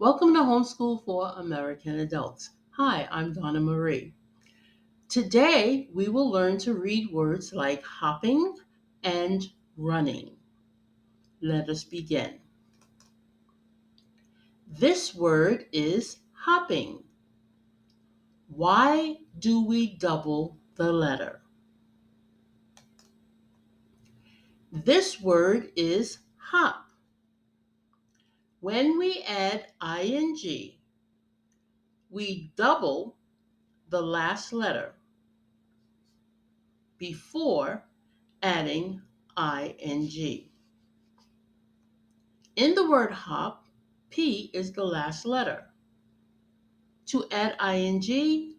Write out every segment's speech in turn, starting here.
Welcome to Homeschool for American Adults. Hi, I'm Donna Marie. Today we will learn to read words like hopping and running. Let us begin. This word is hopping. Why do we double the letter? This word is hop. When we add ing, we double the last letter before adding ing. In the word hop, P is the last letter. To add ing,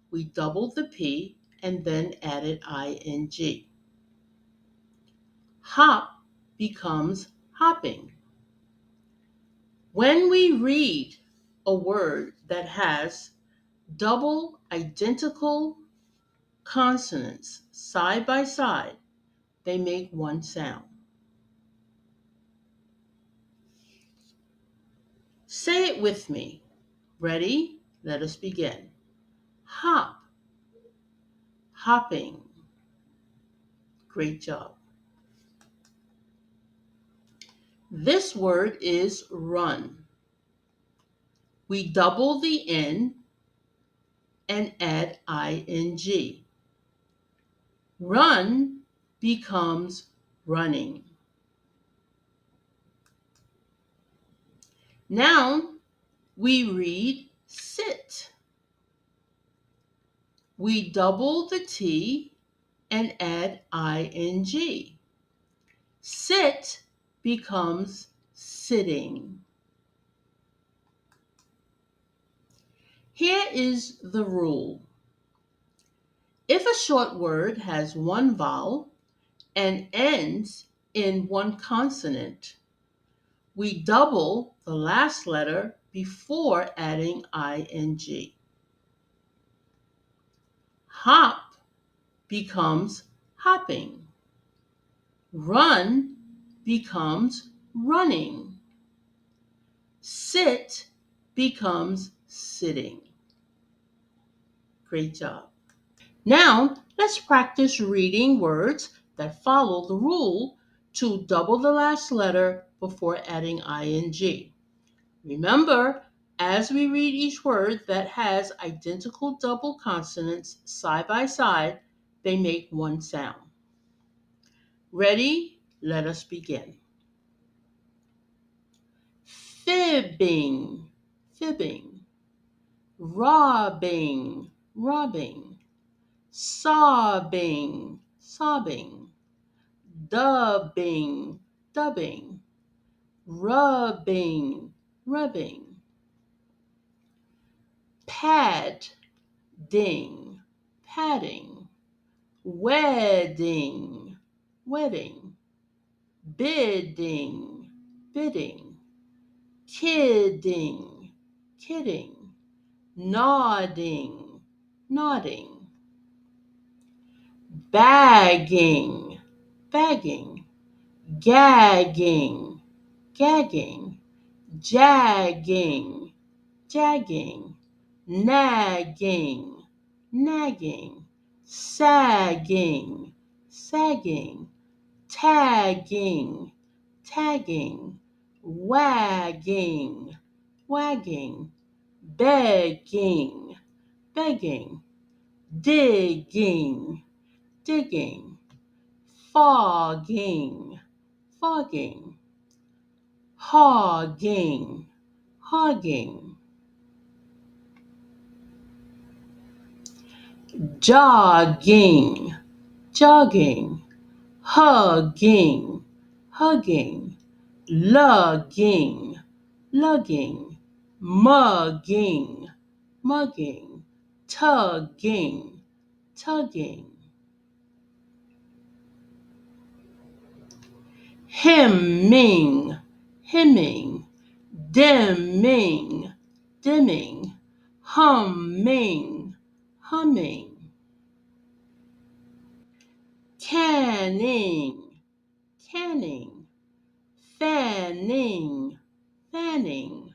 we doubled the P and then added ing. Hop becomes hopping. When we read a word that has double identical consonants side by side, they make one sound. Say it with me. Ready? Let us begin. Hop, hopping. Great job. This word is run. We double the N and add ing. Run becomes running. Now we read sit. We double the T and add ing. Sit becomes sitting. Here is the rule. If a short word has one vowel and ends in one consonant, we double the last letter before adding ing. Hop becomes hopping. Run becomes running. Sit becomes sitting. Great job. Now, let's practice reading words that follow the rule to double the last letter before adding ing. Remember, as we read each word that has identical double consonants side by side, they make one sound. Ready? Let us begin. Fibbing, fibbing. Robbing, robbing. Sobbing, sobbing. Dubbing, dubbing. Rubbing, rubbing. Pad, ding, padding. Wedding, wedding. Bidding, bidding. Kidding, kidding. Nodding, nodding. Bagging, bagging. Gagging, gagging. Jagging, jagging. Nagging, nagging. Sagging, sagging. Tagging, tagging. Wagging, wagging. Begging, begging. Digging, digging. Fogging, fogging. Hogging, hogging. Jogging, jogging. Hugging, hugging. Lugging, lugging. Mugging, mugging. Tugging, tugging. Hemming, hemming. Dimming, dimming. Humming, humming. Canning, canning. Fanning, fanning.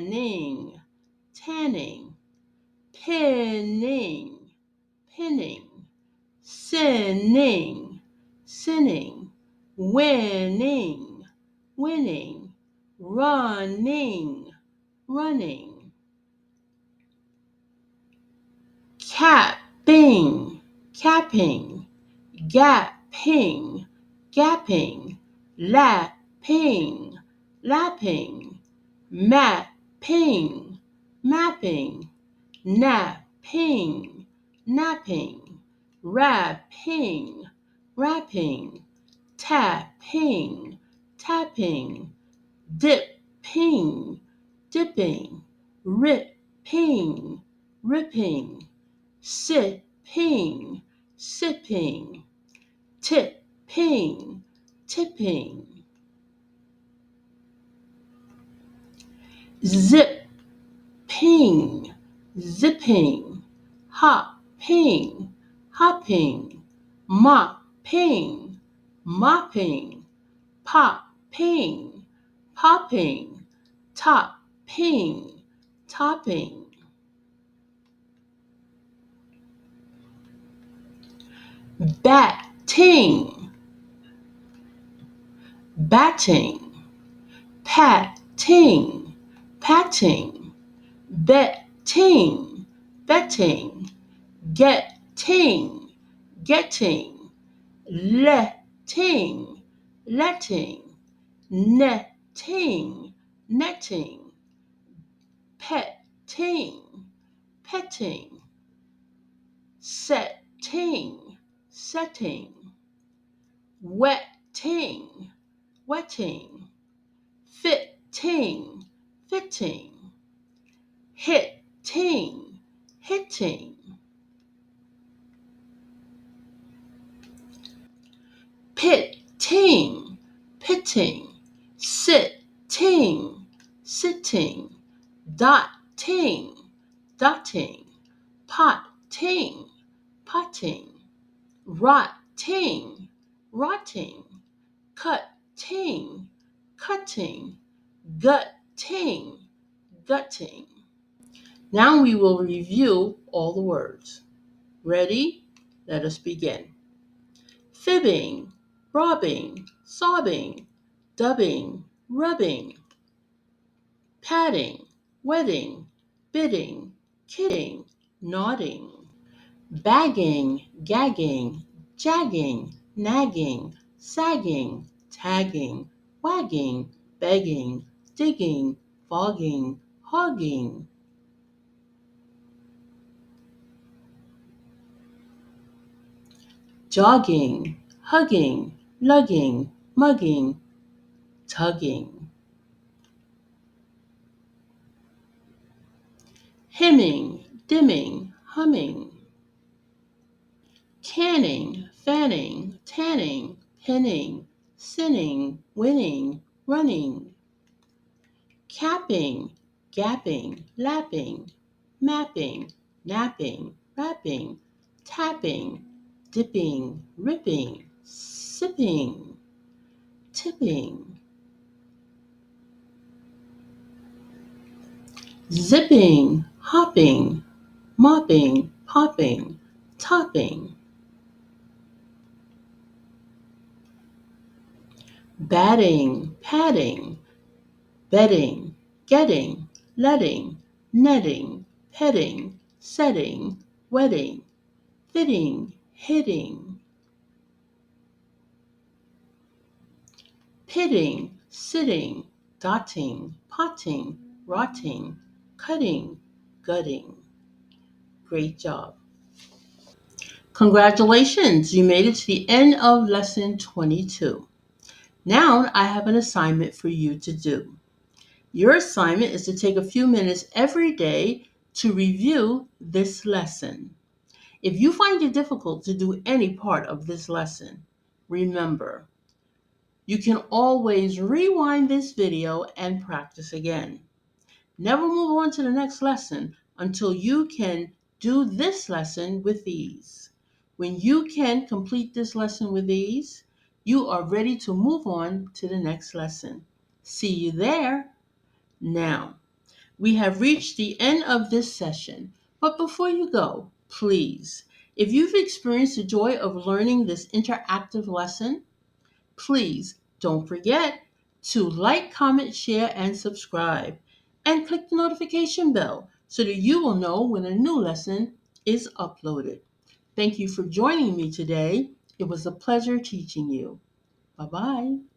tanning, tanning, pinning, pinning, sinning, sinning, winning, winning, running, running, capping, capping, gapping, gapping, lapping, lapping, mapping, mapping, napping, napping, wrapping, wrapping, tapping, tapping, dipping, dipping, ripping, ripping, sipping, sipping, tipping, tipping, zipping, zipping, hopping, hopping, mopping, mopping, popping, popping, topping, topping, batting, batting, patting, patting, betting, betting, getting, getting, letting, letting, netting, netting, petting, petting, setting, setting, wetting, wetting, fitting, fitting, hitting, hitting, pitting, pitting, sitting, sitting, dotting, dotting, potting, potting, rotting, rotting, cutting, cutting, gutting, gutting. Now we will review all the words. Ready? Let us begin. Fibbing, robbing, sobbing, dubbing, rubbing, patting, wetting, bidding, kidding, nodding, bagging, gagging, jagging, nagging, sagging, tagging, wagging, begging, digging, fogging, hogging, jogging, hugging, lugging, mugging, tugging, hemming, dimming, humming, canning, fanning, tanning, pinning, sinning, winning, running, capping, gapping, lapping, mapping, napping, wrapping, tapping, dipping, ripping, sipping, tipping, zipping, hopping, mopping, popping, topping, batting, patting, bedding, getting, letting, netting, petting, setting, wetting, fitting, hitting, pitting, sitting, dotting, potting, rotting, cutting, gutting. Great job. Congratulations, you made it to the end of lesson 22. Now I have an assignment for you to do. Your assignment is to take a few minutes every day to review this lesson. If you find it difficult to do any part of this lesson, remember, you can always rewind this video and practice again. Never move on to the next lesson until you can do this lesson with ease. When you can complete this lesson with ease, you are ready to move on to the next lesson. See you there. Now, We have reached the end of this session, but before you go, please, if you've experienced the joy of learning this interactive lesson, please don't forget to like, comment, share, and subscribe. And click the notification bell so that you will know when a new lesson is uploaded. Thank you for joining me today. It was a pleasure teaching you. Bye bye.